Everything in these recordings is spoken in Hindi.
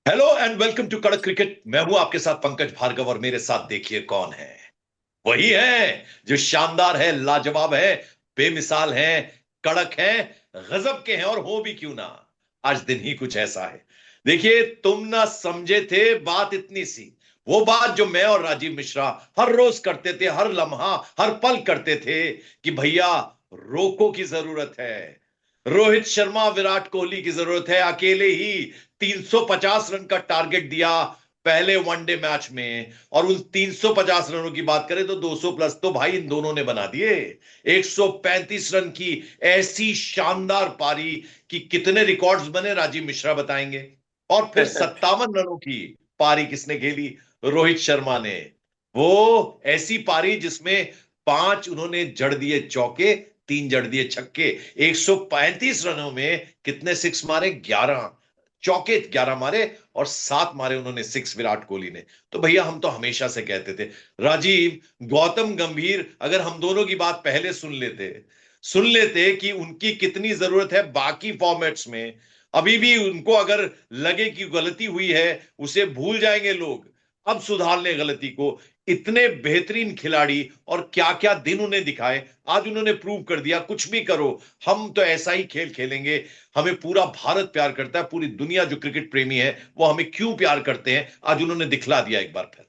हेलो एंड वेलकम टू कड़क क्रिकेट। मैं हूं आपके साथ पंकज भार्गव और मेरे साथ देखिए कौन है। वही है जो शानदार है, लाजवाब है, बेमिसाल है, कड़क है, गजब के हैं और हो भी क्यों ना। आज दिन ही कुछ ऐसा है। देखिए, तुम ना समझे थे बात इतनी सी। वो बात जो मैं और राजीव मिश्रा हर रोज करते थे, हर लम्हा हर पल करते थे कि भैया रोको की जरूरत है। रोहित शर्मा विराट कोहली की जरूरत है। अकेले ही 350 रन का टारगेट दिया पहले वनडे मैच में, और उन 350 रनों की बात करें तो 200 प्लस तो भाई इन दोनों ने बना दिए। 135 रन की ऐसी शानदार पारी कि कितने रिकॉर्ड्स बने राजीव मिश्रा बताएंगे। और फिर 57 रनों की पारी किसने खेली? रोहित शर्मा ने। वो ऐसी पारी जिसमें 5 उन्होंने जड़ दिए चौके, 3 जड़ दिए छक्के। 135 रनों में कितने सिक्स मारे? 11 चौके, 11 मारे, और 7 मारे उन्होंने सिक्स विराट कोहली ने। तो भैया हम तो हमेशा से कहते थे राजीव, गौतम गंभीर अगर हम दोनों की बात पहले सुन लेते कि उनकी कितनी जरूरत है बाकी फॉर्मेट्स में। अभी भी उनको अगर लगे कि गलती हुई है, उसे भूल जाएंगे लोग। अब सुधार ले गलती को। इतने बेहतरीन खिलाड़ी, और क्या क्या दिन उन्हें दिखाए। आज उन्होंने प्रूव कर दिया कुछ भी करो, हम तो ऐसा ही खेल खेलेंगे। हमें पूरा भारत प्यार करता है, पूरी दुनिया जो क्रिकेट प्रेमी है वो हमें क्यों प्यार करते हैं, आज उन्होंने दिखला दिया एक बार फिर।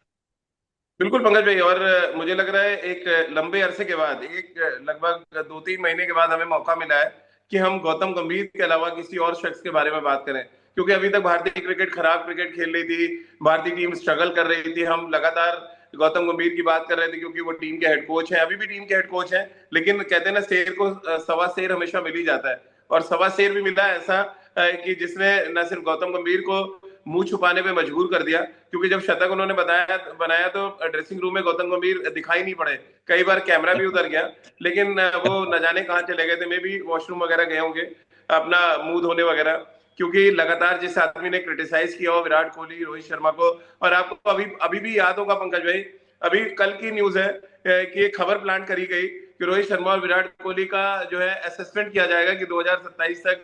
बिल्कुल पंकज भाई। और मुझे लग रहा है एक लंबे अरसे के बाद, एक लगभग 2-3 महीने के बाद हमें मौका मिला है कि हम गौतम गंभीर के अलावा किसी और शख्स के बारे में बात करें। क्योंकि अभी तक भारतीय क्रिकेट खराब क्रिकेट खेल रही थी, भारतीय टीम स्ट्रगल कर रही थी। हम लगातार गौतम गंभीर की बात कर रहे थे क्योंकि वो टीम के हेड कोच हैं, अभी भी टीम के हेड कोच हैं। लेकिन कहते हैं ना, शेर को सवा शेर हमेशा मिल ही जाता है। और सवा शेर भी मिला है ऐसा कि जिसने न सिर्फ गौतम गंभीर को मुंह छुपाने पे मजबूर कर दिया। क्योंकि जब शतक उन्होंने बताया बनाया तो ड्रेसिंग रूम में गौतम गंभीर दिखाई नहीं पड़े। कई बार कैमरा भी उधर गया, लेकिन वो न जाने कहाँ चले गए थे। मे भी वॉशरूम वगैरह गए होंगे अपना मुंह धोने वगैरह। क्योंकि लगातार जिस आदमी ने क्रिटिसाइज किया हो विराट कोहली, रोहित शर्मा को। और आपको अभी अभी भी याद होगा पंकज भाई, अभी कल की न्यूज है कि एक खबर प्लांट करी गई कि रोहित शर्मा और विराट कोहली का जो है असेसमेंट किया जाएगा कि 2027 तक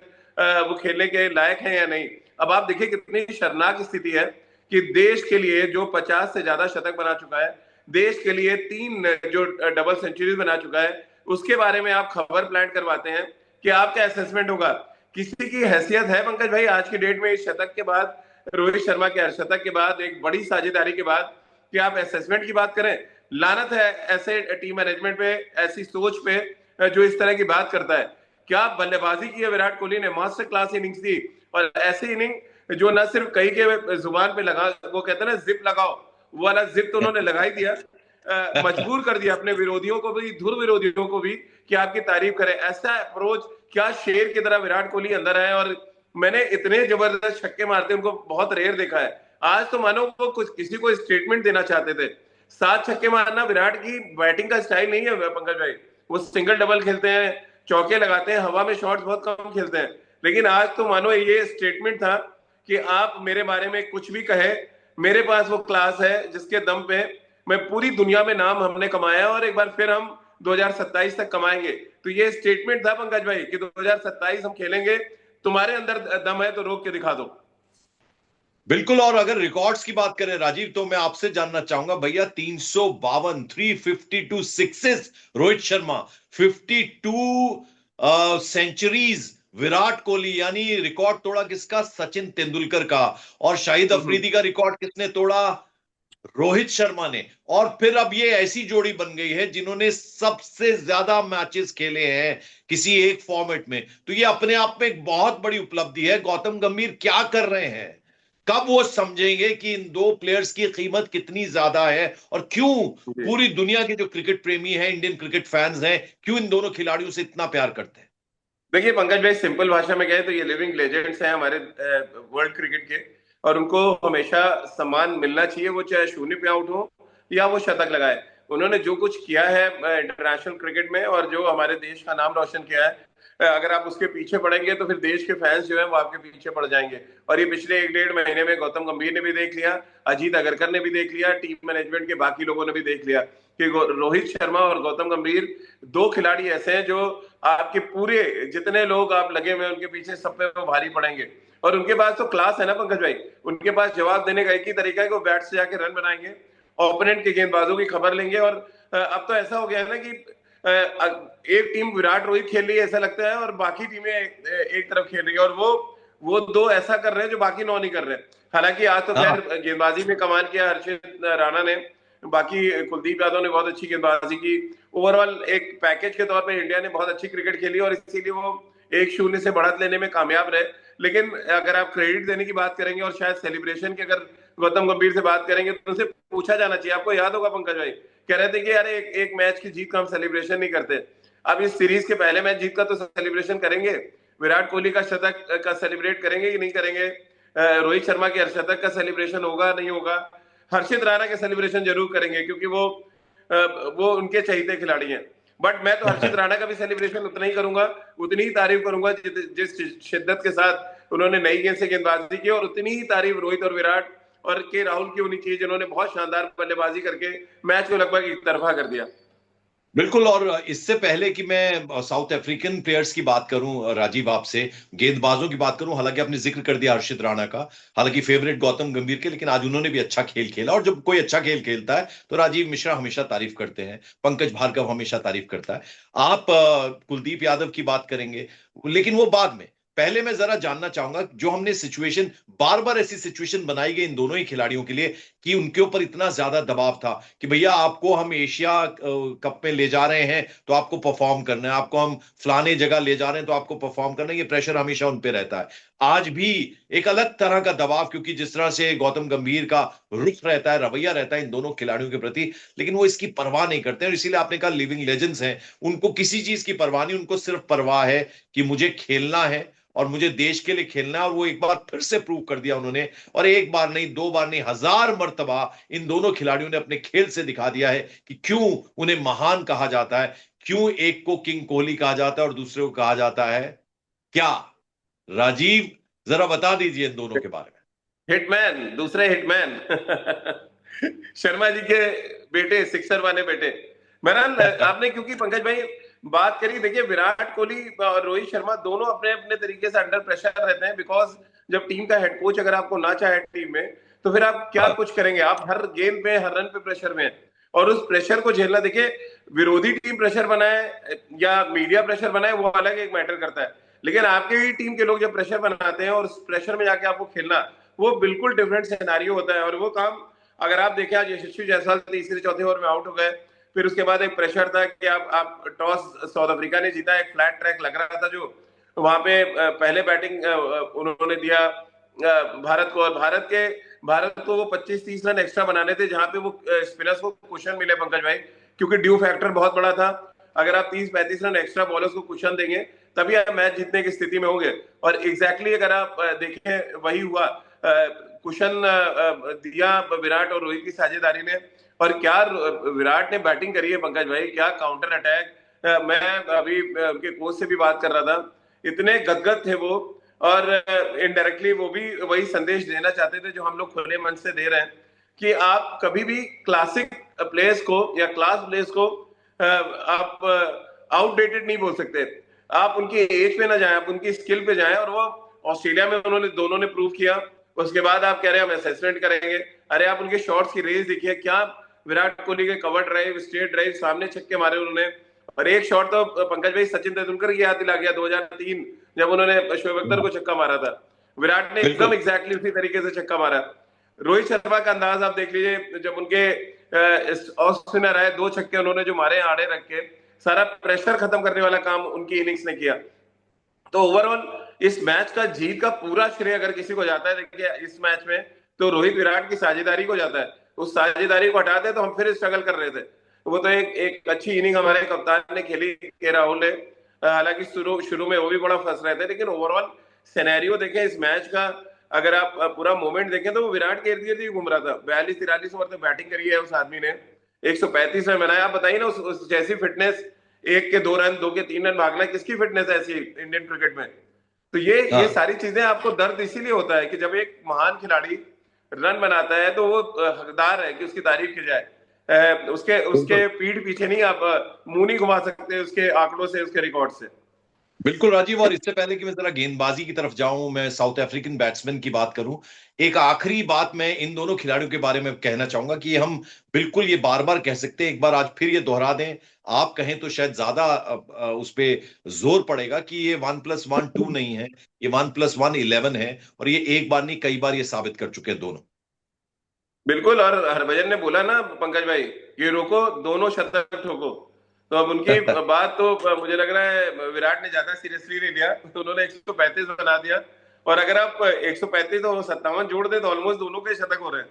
वो खेलने के लायक हैं या नहीं। अब आप देखिए कितनी शर्मनाक स्थिति है कि देश के लिए जो 50 से ज्यादा शतक बना चुका है, देश के लिए 3 जो डबल सेंचुरी बना चुका है, उसके बारे में आप खबर प्लांट करवाते हैं कि आपका असेसमेंट होगा। किसी की हैसियत है पंकज भाई आज की डेट में, इस शतक के बाद, रोहित शर्मा के शतक के बाद, एक बड़ी साझेदारी के बाद, कि आप असेसमेंट की बात करें? लानत है ऐसे टीम मैनेजमेंट पे, ऐसी सोच पे जो इस तरह की बात करता है। क्या बल्लेबाजी की है विराट कोहली ने, मास्टर क्लास इनिंग्स दी। और ऐसी इनिंग जो ना सिर्फ कई के जुबान पे लगा, वो कहते हैं ना जिप लगाओ, वो वाला जिप तो उन्होंने लगा ही दिया। मजबूर कर दिया अपने विरोधियों को भी, धुर विरोधियों को भी, कि आपकी तारीफ करें। ऐसा अप्रोच, क्या शेर की तरह विराट कोहली अंदर है। और मैंने इतने जबरदस्त छक्के मारते उनको बहुत रेयर देखा है। आज तो मानो वो कुछ किसी को स्टेटमेंट देना चाहते थे। 7 छक्के मारना विराट की बैटिंग का स्टाइल नहीं है पंकज भाई। वो सिंगल डबल खेलते हैं, चौके लगाते हैं, हवा में शॉट्स बहुत कम खेलते हैं। लेकिन आज तो मानो ये स्टेटमेंट था कि आप मेरे बारे में कुछ भी कहे, मेरे पास वो क्लास है जिसके दम पे मैं पूरी दुनिया में नाम हमने कमाया, और एक बार फिर हम 2027 तक कमाएंगे। तो ये स्टेटमेंट था पंकज भाई कि 2027 हम खेलेंगे, तुम्हारे अंदर दम है तो रोक के दिखा दो। बिल्कुल। और अगर रिकॉर्ड्स की बात करें राजीव, तो मैं आपसे जानना चाहूंगा भैया, 352, 352 सिक्सेस रोहित शर्मा, 52 सेंचुरीज विराट कोहली, यानी रिकॉर्ड तोड़ा किसका? सचिन तेंदुलकर का। और शाहिद अफरीदी का रिकॉर्ड किसने तोड़ा? रोहित शर्मा ने। और फिर अब ये ऐसी जोड़ी बन गई है जिन्होंने सबसे ज्यादा मैचेस खेले हैं किसी एक फॉर्मेट में। तो ये अपने आप में एक बहुत बड़ी उपलब्धि है। गौतम गंभीर क्या कर रहे हैं? कब वो समझेंगे कि इन दो प्लेयर्स की कीमत कितनी ज्यादा है, और क्यों जी पूरी दुनिया के जो क्रिकेट प्रेमी हैं, इंडियन क्रिकेट फैंस हैं, क्यों इन दोनों खिलाड़ियों से इतना प्यार करते हैं? देखिए पंकज भाई, सिंपल भाषा में कहे तो ये लिविंग लेजेंड्स हैं हमारे वर्ल्ड क्रिकेट के। और उनको हमेशा सम्मान मिलना चाहिए, वो चाहे शून्य पे आउट हो या वो शतक लगाए। उन्होंने जो कुछ किया है इंटरनेशनल क्रिकेट में, और जो हमारे देश का नाम रोशन किया है, अगर आप उसके पीछे पड़ेंगे तो फिर देश के फैंस जो है वो आपके पीछे पड़ जाएंगे। और ये पिछले 1-1.5 महीने में गौतम गंभीर ने भी देख लिया, अजीत अगरकर ने भी देख लिया, टीम मैनेजमेंट के बाकी लोगों ने भी देख लिया कि रोहित शर्मा और गौतम गंभीर दो खिलाड़ी ऐसे हैं जो आपके पूरे जितने लोग आप लगे हुए उनके पीछे सब पे वो भारी पड़ेंगे। और उनके पास तो क्लास है ना पंकज भाई, उनके पास जवाब देने का एक ही तरीका है कि वो बैट से जाके रन बनाएंगे, ओपोनेंट के गेंदबाजों की खबर लेंगे। और अब तो ऐसा हो गया है ना कि एक टीम विराट रोहित खेल रही है ऐसा लगता है, और बाकी टीमें एक तरफ खेल रही है, और वो दो ऐसा कर रहे हैं जो बाकी नौ नहीं कर रहे। हालांकि आज तो खैर हाँ। गेंदबाजी में कमाल किया हर्षित राणा ने, बाकी कुलदीप यादव ने बहुत अच्छी गेंदबाजी की। ओवरऑल एक पैकेज के तौर पे इंडिया ने बहुत अच्छी क्रिकेट खेली, और इसीलिए वो 1-0 से बढ़त लेने में कामयाब रहे। लेकिन अगर आप क्रेडिट देने की बात करेंगे और शायद सेलिब्रेशन की अगर गौतम गंभीर से बात करेंगे तो उनसे पूछा जाना चाहिए। आपको याद होगा पंकज भाई कह रहे थे कि यार एक मैच की जीत का हम सेलिब्रेशन नहीं करते। अब इस सीरीज के पहले मैच जीत का तो सेलिब्रेशन करेंगे, विराट कोहली का शतक का सेलिब्रेट करेंगे कि नहीं करेंगे, रोहित शर्मा के शतक का सेलिब्रेशन होगा नहीं होगा, हर्षित राणा के सेलिब्रेशन जरूर करेंगे क्योंकि वो उनके चहेते खिलाड़ी हैं। बट मैं तो हर्षित राणा का भी सेलिब्रेशन उतना ही करूंगा, उतनी ही तारीफ करूंगा जिस शिद्दत के साथ उन्होंने नई गेंद से गेंदबाजी की, और उतनी ही तारीफ रोहित और विराट और के राहुल की होनी चाहिए जिन्होंने बहुत शानदार बल्लेबाजी करके मैच को लगभग एक तरफा कर दिया। बिल्कुल। और इससे पहले कि मैं साउथ अफ्रीकन प्लेयर्स की बात करूं राजीव आपसे, गेंदबाजों की बात करूं, हालांकि आपने जिक्र कर दिया हर्षित राणा का, हालांकि फेवरेट गौतम गंभीर के, लेकिन आज उन्होंने भी अच्छा खेल खेला। और जब कोई अच्छा खेल खेलता है तो राजीव मिश्रा हमेशा तारीफ करते हैं, पंकज भार्गव हमेशा तारीफ करता है। आप कुलदीप यादव की बात करेंगे, लेकिन वो बाद में। पहले मैं जरा जानना चाहूंगा, जो हमने सिचुएशन, बार बार ऐसी सिचुएशन बनाई गई इन दोनों ही खिलाड़ियों के लिए कि उनके ऊपर इतना ज्यादा दबाव था कि भैया आपको हम एशिया कप में ले जा रहे हैं तो आपको परफॉर्म करना है, आपको हम फलाने जगह ले जा रहे हैं तो आपको परफॉर्म करना है, ये प्रेशर हमेशा उन पे रहता है। आज भी एक अलग तरह का दबाव, क्योंकि जिस तरह से गौतम गंभीर का रुख रहता है, रवैया रहता है इन दोनों खिलाड़ियों के प्रति, लेकिन वो इसकी परवाह नहीं करते। और इसीलिए आपने कहा लिविंग लेजेंड्स हैं, उनको किसी चीज की परवाह नहीं, उनको सिर्फ परवाह है कि मुझे खेलना है और मुझे देश के लिए खेलना है। और वो एक बार फिर से प्रूव कर दिया उन्होंने, और एक बार नहीं, दो बार नहीं, 1000 मर्तबा इन दोनों खिलाड़ियों ने अपने खेल से दिखा दिया है कि क्यों उन्हें महान कहा जाता है, क्यों एक को किंग कोहली कहा जाता है और दूसरे को कहा जाता है क्या। राजीव, जरा बता दीजिए इन दोनों के बारे में। हिटमैन, दूसरे हिटमैन शर्मा जी के बेटे, सिक्सर वाले बेटे। बहरहाल आपने क्योंकि पंकज भाई बात करी, देखिए विराट कोहली और रोहित शर्मा दोनों अपने अपने तरीके से अंडर प्रेशर रहते हैं, बिकॉज जब टीम का हेड कोच अगर आपको ना चाहे टीम में तो फिर आप क्या हाँ। कुछ करेंगे, आप हर गेंद पे हर रन पे प्रेशर में हैं। और उस प्रेशर को झेलना, देखिए विरोधी टीम प्रेशर बनाए या मीडिया प्रेशर बनाए वो अलग एक मैटर करता है, लेकिन आपके ही टीम के लोग जब प्रेशर बनाते हैं और उस प्रेशर में जाके आपको खेलना, वो बिल्कुल डिफरेंट सिनेरियो होता है। और वो काम अगर आप देखें, आज यशस्वी जायसवाल तीसरे चौथे ओवर में आउट हो गए, फिर उसके बाद एक प्रेशर था कि आप टॉस साउथ अफ्रीका ने जीता, एक फ्लैट ट्रैक लग रहा था जो वहां पे पहले बैटिंग उन्होंने दिया भारत को, और भारत को वो 25-30 रन एक्स्ट्रा बनाने थे जहां पे वो स्पिनर्स को कुशन मिले पंकज भाई, क्योंकि ड्यू फैक्टर बहुत बड़ा था। अगर आप 30-35 रन एक्स्ट्रा बॉलर्स को कुशन देंगे तभी आप मैच जीतने की स्थिति में होंगे। और एग्जैक्टली अगर आप देखें वही हुआ, कुशन दिया विराट और रोहित की साझेदारी ने, और क्या विराट ने बैटिंग करी है पंकज भाई, क्या काउंटर अटैक। मैं अभी उनके कोच से भी बात कर रहा था, इतने गदगद थे वो, और इनडायरेक्टली वो भी वही संदेश देना चाहते थे जो हम लोग खुले मन से दे रहे हैं कि आप कभी भी क्लासिक प्लेयर्स को या क्लास प्लेयर्स को आप आउटडेटेड नहीं बोल सकते। आप उनकी एज पे ना जाएं, आप उनकी स्किल पे जाएं, और वो ऑस्ट्रेलिया में उन्होंने दोनों ने प्रूव किया। उसके बाद आप कह रहे हैं हम असेसमेंट करेंगे, अरे आप उनके शॉट्स की रेंज देखिए, क्या विराट कोहली के कवर ड्राइव, स्ट्रेट ड्राइव, सामने छक्के मारे उन्होंने। और एक शॉट तो पंकज भाई सचिन तेंदुलकर की याद दिला गया 2003 जब उन्होंने शोएब अख्तर को छक्का मारा था, विराट ने एकदम बिल्कुल। एग्जैक्टली उसी तरीके से छक्का मारा। रोहित शर्मा का अंदाज आप देख लीजिए, जब उनके ऑफ स्पिनर आए, 2 छक्के उन्होंने जो मारे आड़े रख के, सारा प्रेशर खत्म करने वाला काम उनकी इनिंग्स ने किया। तो ओवरऑल इस मैच का जीत का पूरा श्रेय अगर किसी को जाता है, देखिए इस मैच में तो रोहित विराट की साझेदारी को जाता है। उस साझेदारी को हटाते तो हम फिर स्ट्रगल कर रहे थे। वो तो एक अच्छी इनिंग हमारे कप्तान ने खेली, के राहुल ने, हालांकि शुरू में वो भी बड़ा फंस रहे थे, लेकिन ओवरऑल सिनेरियो देखें इस मैच का, अगर आप पूरा मोमेंट देखें तो वो विराट के इर्द गिर्द ही घूम रहा था। 42-43 ओवर तक बैटिंग करी है उस आदमी ने, 135 रन बनाए। आप बताइए ना, उस जैसी फिटनेस, 1 के 2 रन, 2 के 3 रन भागना, किसकी फिटनेस है ऐसी इंडियन क्रिकेट में। तो ये हाँ। सारी चीजें आपको दर्द इसीलिए होता है कि जब एक महान खिलाड़ी रन बनाता है तो वो हकदार है कि उसकी तारीफ की जाए। उसके बिल्कुल। उसके पीठ पीछे नहीं आप मुंह नहीं घुमा सकते उसके आंकड़ों से, उसके रिकॉर्ड से। बिल्कुल राजीव, और इससे पहले कि मैं जरा गेंदबाजी की तरफ जाऊं, मैं साउथ अफ्रीकन बैट्समैन की बात करूं। एक आखिरी बात मैं इन दोनों खिलाड़ियों के बारे में कहना चाहूंगा कि हम बिल्कुल ये बार बार कह सकते हैं, एक बार आज फिर ये दोहरा दें। आप कहें तो शायद ज्यादा उस पे जोर पड़ेगा कि ये 1+1 2 नहीं है, ये 1+1 11 है। और ये एक बार नहीं, कई बार ये साबित कर चुके हैं दोनों। बिल्कुल। और हरभजन ने बोला ना पंकज भाई, ये रोको, दोनों शतक ठोको। तो अब उनकी बात तो मुझे लग रहा है विराट ने ज्यादा सीरियसली ले लिया, तो उन्होंने 135 बना दिया। और अगर आप 135 और 57 जोड़ दे तो ऑलमोस्ट दोनों के शतक हो रहे हैं।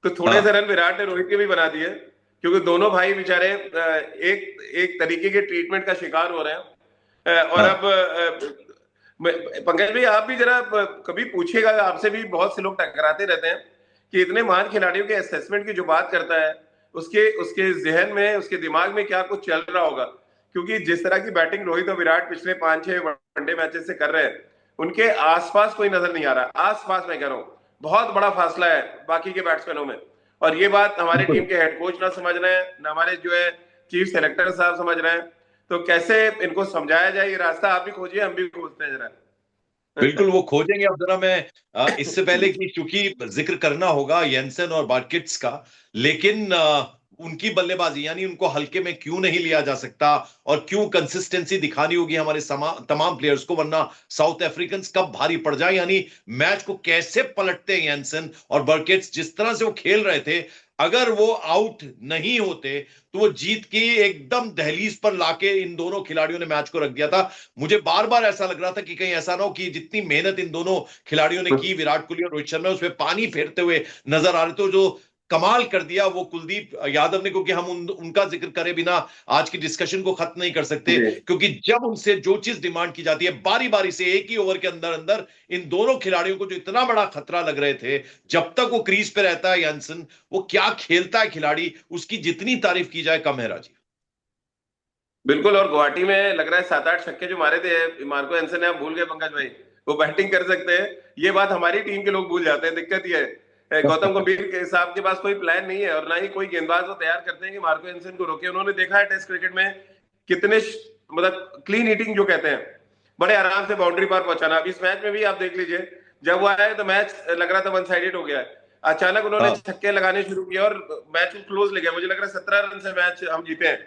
तो थोड़े से हाँ, रन विराट ने रोहित के भी बना दिए, क्योंकि दोनों भाई बेचारे एक एक तरीके के ट्रीटमेंट का शिकार हो रहे हैं। और हाँ। अब पंकज भाई आप भी जरा कभी पूछिएगा, आपसे भी बहुत से लोग टकराते रहते हैं कि इतने महान खिलाड़ियों के असेसमेंट की जो बात करता है, उसके उसके जहन में, उसके दिमाग में क्या कुछ चल रहा होगा। क्योंकि जिस तरह की बैटिंग रोहित और विराट पिछले 5-6 वनडे मैचेस से कर रहे हैं, उनके आसपास कोई नजर नहीं आ रहा। आसपास मैं कह रहा हूँ, बहुत बड़ा फासला है बाकी के बैट्समैनों में। और ये बात हमारे टीम बिल्कुल के हेड कोच ना समझ रहे हैं, ना हमारे जो है चीफ सेलेक्टर साहब समझ रहे हैं। तो कैसे इनको समझाया जाए, ये रास्ता आप भी खोजिए, हम भी खोजते हैं जरा। बिल्कुल, वो खोजेंगे। अब जरा मैं इससे पहले कि, चूंकि जिक्र करना होगा येंसन और बार्किट्स का, लेकिन उनकी बल्लेबाजी, यानी उनको हल्के में क्यों नहीं लिया जा सकता, और क्यों कंसिस्टेंसी दिखानी होगी हमारे तमाम प्लेयर्स को, वरना साउथ अफ्रीकन कब भारी पड़ जाए। यानी मैच को कैसे पलटते हैं येंसन और बर्केट्स, जिस तरह से वो खेल रहे थे, अगर वो आउट नहीं होते तो वो जीत की एकदम दहलीज पर लाके इन दोनों खिलाड़ियों ने मैच को रख दिया था। मुझे बार बार ऐसा लग रहा था कि कहीं ऐसा ना हो कि जितनी मेहनत इन दोनों खिलाड़ियों ने की, विराट कोहली और रोहित शर्मा, उसमें पानी फेरते हुए नजर आ रहे थे। जो कमाल कर दिया वो कुलदीप यादव ने, क्योंकि हम उनका जिक्र करे बिना आज की डिस्कशन को खत्म नहीं कर सकते। जी क्योंकि जब उनसे जो चीज डिमांड की जाती है, बारी बारी से एक ही ओवर के अंदर अंदर इन दोनों खिलाड़ियों को जो इतना बड़ा खतरा लग रहे थे, जब तक वो क्रीज पे रहता है यानसन, वो क्या खेलता है खिलाड़ी, उसकी जितनी तारीफ की जाए कम है राजीव। बिल्कुल। और गुवाहाटी में लग रहा है 7-8 छक्के जो मारे थे मार्को एंसन ने, आप भूल गए पंकज भाई, वो बैटिंग कर सकते हैं। ये बात हमारी टीम के लोग भूल जाते हैं, दिक्कत ये है। गौतम गंभीर के साहब के पास कोई प्लान नहीं है, और ना ही कोई गेंदबाज वो तैयार करते हैं कि मार्को एंसन को रोके। उन्होंने देखा है टेस्ट क्रिकेट में कितने मतलब क्लीन ईटिंग जो कहते हैं, बड़े आराम से बाउंड्री पार पहुंचाना। अब इस मैच में भी आप देख लीजिए, जब वो आया तो मैच लग रहा था वन साइडेड हो गया है। अचानक उन्होंने हाँ, छक्के लगाने शुरू किए और मैच को क्लोज ले गया। मुझे लग रहा है 17 रन से मैच हम जीते हैं।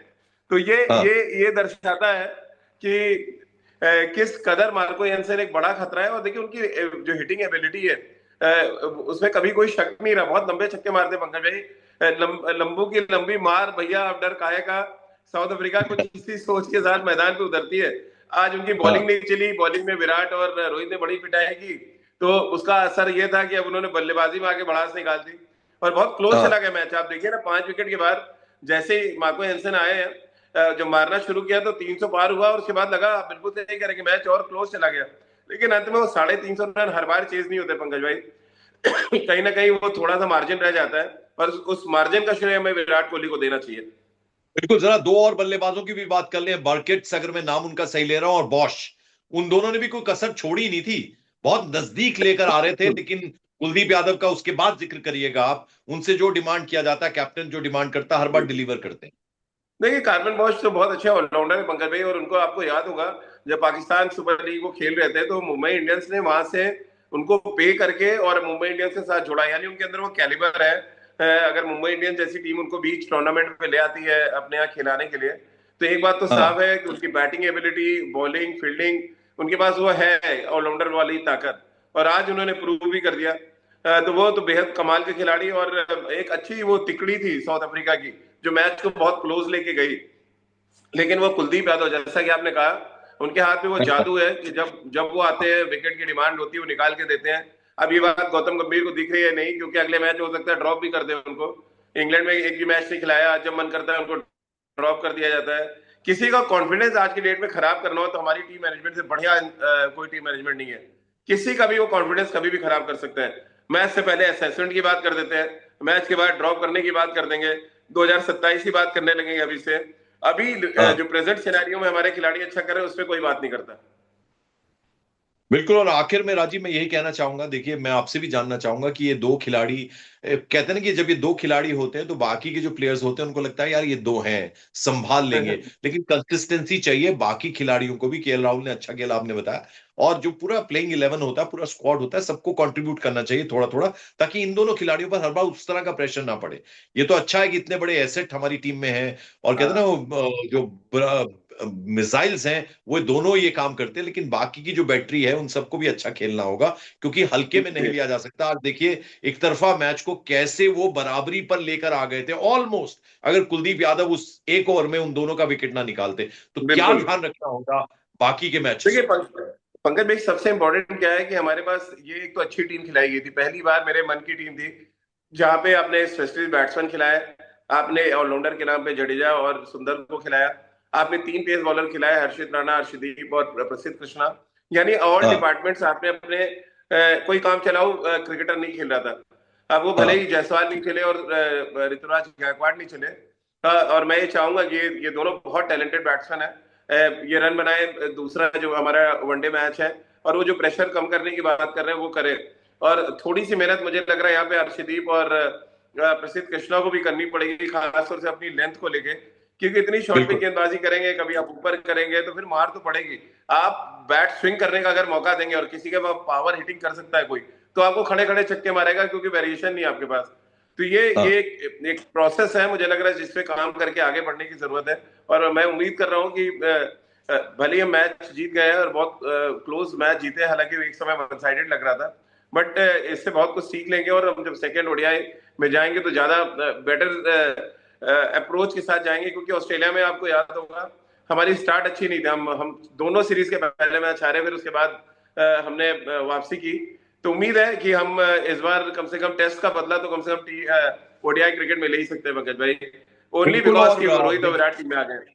तो ये हाँ। ये ये दर्शाता है कि किस कदर मार्को येंसन एक बड़ा खतरा है। और देखिए उनकी जो हिटिंग एबिलिटी है, उसमें कभी कोई शक नहीं रहा। बहुत लंबे छक्के मारते पंकज भाई। लंबू की लंबी मार भैया, अब डर काहे का। साउथ अफ्रीका कुछ इसी सोच के साथ मैदान पे उतरती है। आज उनकी बॉलिंग हाँ, नहीं चली, बॉलिंग में विराट और रोहित ने बड़ी पिटाई की, तो उसका असर ये था कि अब उन्होंने बल्लेबाजी में आके भड़ास निकाल दी। और बहुत क्लोज चला हाँ, गया मैच। आप देखिए ना, 5 विकेट के बाद जैसे ही मार्को हेंसन आए हैं, जब मारना शुरू किया तो 300 पार हुआ, और उसके बाद लगा, बिल्कुल सही कह रहे कि मैच और क्लोज चला गया। लेकिन अंत में वो 350 रन हर बार चेज नहीं होते पंकज भाई। कहीं ना कहीं वो थोड़ा सा मार्जिन रह जाता है, और उस मार्जिन का श्रेय हमें विराट कोहली को देना चाहिए। बिल्कुल। जरा दो और बल्लेबाजों की भी बात कर लें, बर्केट्स अगर मैं नाम उनका सही ले रहा हूं, और बॉश, उन दोनों ने भी कोई कसर छोड़ी नहीं थी। बहुत नजदीक लेकर आ रहे थे, लेकिन कुलदीप यादव का उसके बाद जिक्र करिएगा आप। उनसे जो डिमांड किया जाता है, कैप्टन जो डिमांड करता है, हर बार डिलीवर करते हैं। देखिए कार्बन बॉश तो बहुत अच्छे ऑलराउंडर है पंकज भाई। और उनको, आपको याद होगा, जब पाकिस्तान सुपर लीग वो खेल रहे थे तो मुंबई इंडियंस ने वहां से उनको पे करके और मुंबई इंडियंस के साथ जुड़ा। यानी उनके अंदर वो कैलिबर है। अगर मुंबई इंडियंस जैसी टीम उनको बीच टूर्नामेंट पे ले आती है अपने यहाँ खिलाने के लिए, तो एक बात तो हाँ, साफ है कि उनकी बैटिंग एबिलिटी, बॉलिंग, फील्डिंग, उनके पास वो है ऑलराउंडर वाली ताकत। और आज उन्होंने प्रूव भी कर दिया। तो वो तो बेहद कमाल के खिलाड़ी। और एक अच्छी वो तिकड़ी थी साउथ अफ्रीका की, जो मैच को बहुत क्लोज लेके गई। लेकिन वो कुलदीप यादव, जैसा कि आपने कहा, उनके हाथ में वो जादू है कि जब जब वो आते हैं, विकेट की डिमांड होती है, वो निकाल के देते हैं। अब ये बात गौतम गंभीर को दिख रही है नहीं, क्योंकि अगले मैच हो सकता है ड्रॉप भी कर दे उनको। इंग्लैंड में एक भी मैच नहीं खिलाया, जब मन करता है उनको ड्रॉप कर दिया जाता है। किसी का कॉन्फिडेंस आज की डेट में खराब करना हो तो हमारी टीम मैनेजमेंट से बढ़िया कोई टीम मैनेजमेंट नहीं है। किसी का भी वो कॉन्फिडेंस कभी भी खराब कर सकते हैं। मैच से पहले असेसमेंट की बात कर देते हैं, मैच के बाद ड्रॉप करने की बात कर देंगे, 2027 की बात करने लगेंगे अभी से। अभी हाँ। जो प्रेजेंट सिनेरियो में हमारे खिलाड़ी अच्छा कर रहे हैं, उस पर कोई बात नहीं करता। बिल्कुल। और आखिर में राजीव मैं यही कहना चाहूंगा, देखिए मैं आपसे भी जानना चाहूंगा कि ये दो खिलाड़ी, कहते हैं ना कि जब ये दो खिलाड़ी होते हैं तो बाकी के जो प्लेयर्स होते हैं उनको लगता है यार ये दो हैं, संभाल लेंगे, लेकिन कंसिस्टेंसी चाहिए बाकी खिलाड़ियों को भी। केएल राहुल ने अच्छा खेला, आपने बताया। और जो पूरा प्लेइंग 11 होता है, पूरा स्क्वाड होता है, सबको कंट्रीब्यूट करना चाहिए थोड़ा थोड़ा, ताकि इन दोनों खिलाड़ियों पर हर बार उस तरह का प्रेशर ना पड़े। ये तो अच्छा है कि इतने बड़े एसेट हमारी टीम में हैं, और कहते हैं ना हाँ जो मिसाइल्स हैं वो दोनों ये काम करते हैं, लेकिन बाकी की जो बैटरी है उन सबको भी अच्छा खेलना होगा, क्योंकि हल्के में नहीं जी। लिया जा सकता। आज देखिए एक तरफा मैच को कैसे वो बराबरी पर लेकर आ गए थे ऑलमोस्ट। अगर कुलदीप यादव उस एक ओवर में उन दोनों का विकेट ना निकालते तो क्या बिल्कुल। ध्यान रखना होगा बाकी के मैचेस देखिए में। पंकज भाई, सबसे इंपॉर्टेंट क्या है कि हमारे पास ये एक तो अच्छी टीम खिलाई गई थी, पहली बार मेरे मन की टीम थी जहां पे आपने स्पेशलिस्ट बैट्समैन खिलाए, आपने ऑलराउंडर के नाम पे जडेजा और सुंदर को खिलाया, आपने तीन पेस बॉलर खिलाए, हर्षित राणा, हर्षदीप और प्रसिद्ध कृष्णा। यानी ऑल हाँ डिपार्टमेंट्स आपने अपने कोई काम चलाओ क्रिकेटर नहीं खेल रहा था। अब वो भले ही हाँ जायसवाल नहीं खेले और ऋतुराज गायकवाड़ नहीं चले, और मैं ये चाहूंगा कि ये दोनों बहुत टैलेंटेड बैट्समैन है। ये रन बनाए, दूसरा जो हमारा वनडे मैच है, और वो जो प्रेशर कम करने की बात कर रहे हैं वो करे। और थोड़ी सी मेहनत मुझे लग रहा है यहाँ पे अर्शदीप और प्रसिद्ध कृष्णा को भी करनी पड़ेगी, खासतौर से अपनी लेंथ को लेके, क्योंकि इतनी शॉर्ट पिच बिल्कुल गेंदबाजी करेंगे, कभी आप ऊपर करेंगे तो फिर मार तो पड़ेगी। आप बैट स्विंग करने का अगर मौका देंगे और किसी के पास पावर हिटिंग कर सकता है कोई, तो आपको खड़े खड़े छक्के मारेगा, क्योंकि वेरिएशन नहीं है आपके पास। तो ये हाँ एक प्रोसेस है, मुझे लग रहा है जिसपे काम करके आगे बढ़ने की जरूरत है। और मैं उम्मीद कर रहा हूँ कि भले ही मैच जीत गए और बहुत क्लोज मैच जीते, हालांकि एक समय वन साइडेड लग रहा था, बट इससे बहुत कुछ सीख लेंगे, और हम जब सेकेंड ओडीआई में जाएंगे तो ज्यादा बेटर अप्रोच के साथ जाएंगे, क्योंकि ऑस्ट्रेलिया में आपको याद होगा हमारी स्टार्ट अच्छी नहीं थी। हम दोनों सीरीज के पहले मैच हारे, फिर उसके बाद हमने वापसी की। तो उम्मीद है कि हम इस बार कम से कम टेस्ट का बदला तो कम से कम ओडीआई क्रिकेट में ले ही सकते हैं पंकज भाई, ओनली बिल्कुल। बिकॉज और कि रोहित और विराट टीम में आ गए।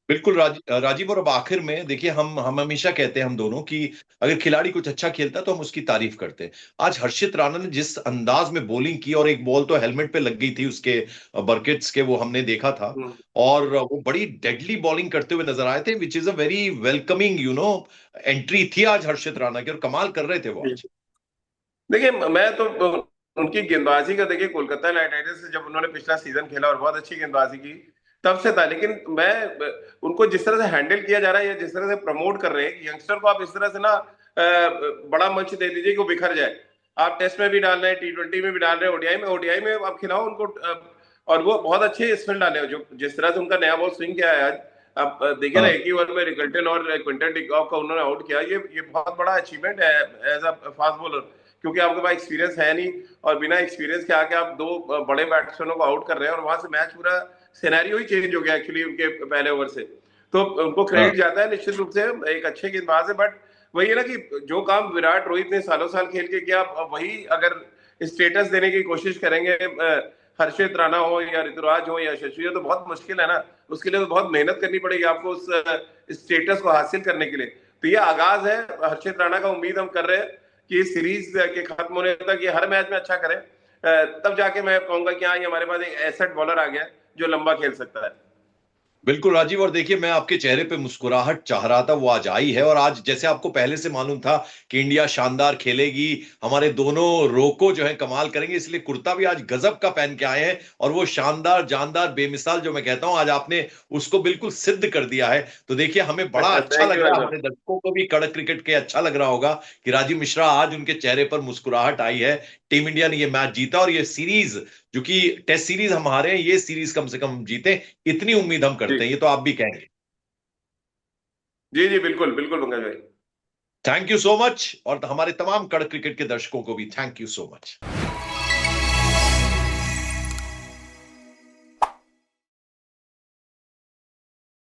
बिल्कुल राजीव। और अब आखिर में देखिए, हम हमेशा कहते हैं हम दोनों कि अगर खिलाड़ी कुछ अच्छा खेलता है तो हम उसकी तारीफ करते हैं। आज हर्षित राणा ने जिस अंदाज में बॉलिंग की, और एक बॉल तो हेलमेट पे लग गई थी उसके, बर्केट्स के, वो हमने देखा था। और वो बड़ी डेडली बॉलिंग करते हुए नजर आए थे, which is a very welcoming entry थी आज हर्षित राणा की, और कमाल कर रहे थे वो आज। देखिए मैं तो उनकी गेंदबाजी का, देखिए कोलकाता नाइट राइडर्स से जब उन्होंने पिछला सीजन खेला और बहुत अच्छी गेंदबाजी की, तब से था। लेकिन मैं उनको जिस तरह से हैंडल किया जा रहा है या जिस तरह से प्रमोट कर रहे हैं, यंगस्टर को आप इस तरह से ना बड़ा मंच दे दीजिए कि वो बिखर जाए। आप टेस्ट में भी डाल रहे हैं, T20 में भी डाल रहे हैं, ओडीआई में आप खिलाओ उनको। और वो बहुत अच्छे स्पिन डाले, जो जिस तरह से उनका नया बॉल स्विंग किया है आज, आप देखिए ना, हाँ एक ही ओवर में रिकल्टन और क्विंटन डिकॉक का उन्होंने आउट किया। ये बहुत बड़ा अचीवमेंट है एज अ फास्ट बॉलर, क्योंकि आपके पास एक्सपीरियंस है नहीं, और बिना एक्सपीरियंस के आके आप दो बड़े बैट्समैनों को आउट कर रहे हैं, और वहां से मैच पूरा सिनेरियो ही चेंज हो गया एक्चुअली उनके पहले ओवर से। तो उनको हाँ क्रेडिट जाता है निश्चित रूप से, एक अच्छे गेंदबाज है। बट वही है ना कि जो काम विराट रोहित ने सालों साल खेल के किया, वही अगर स्टेटस देने की कोशिश करेंगे हर्षित राणा हो या ऋतुराज हो या शशि हो, तो बहुत मुश्किल है ना। उसके लिए तो बहुत मेहनत करनी पड़ेगी आपको उस स्टेटस को हासिल करने के लिए। तो ये आगाज है हर्षित राणा का, उम्मीद हम कर रहे हैं कि सीरीज के खत्म होने तक ये हर मैच में अच्छा करें, तब जाके मैं कहूंगा कि हाँ, ये हमारे पास एक एसेट बॉलर आ गया जो लंबा खेल सकता है। बिल्कुल राजीव। और देखिए मैं आपके चेहरे पे मुस्कुराहट चाह रहा था, वो आज आई है। और आज जैसे आपको पहले से मालूम था कि इंडिया शानदार खेलेगी, हमारे दोनों रोको जो है कमाल करेंगे, इसलिए कुर्ता भी आज गजब का पहन के आए हैं। और वो शानदार जानदार बेमिसाल जो मैं कहता हूं, आज आपने उसको बिल्कुल सिद्ध कर दिया है। तो देखिए हमें बड़ा अच्छा थैंक लग यू रहा भाई है, साहब। हमारे दर्शकों को भी कड़क क्रिकेट के अच्छा लग रहा होगा कि राजीव मिश्रा आज उनके चेहरे पर मुस्कुराहट आई है। टीम इंडिया ने ये मैच जीता, और ये सीरीज जो कि टेस्ट सीरीज हम हारे हैं, ये सीरीज कम से कम जीते, इतनी उम्मीद हम जी करते हैं। ये तो आप भी कहेंगे। जी जी, बिल्कुल बिल्कुल पंकज भाई। Thank you so much. और हमारे तमाम कड़क क्रिकेट के दर्शकों को भी थैंक यू सो मच।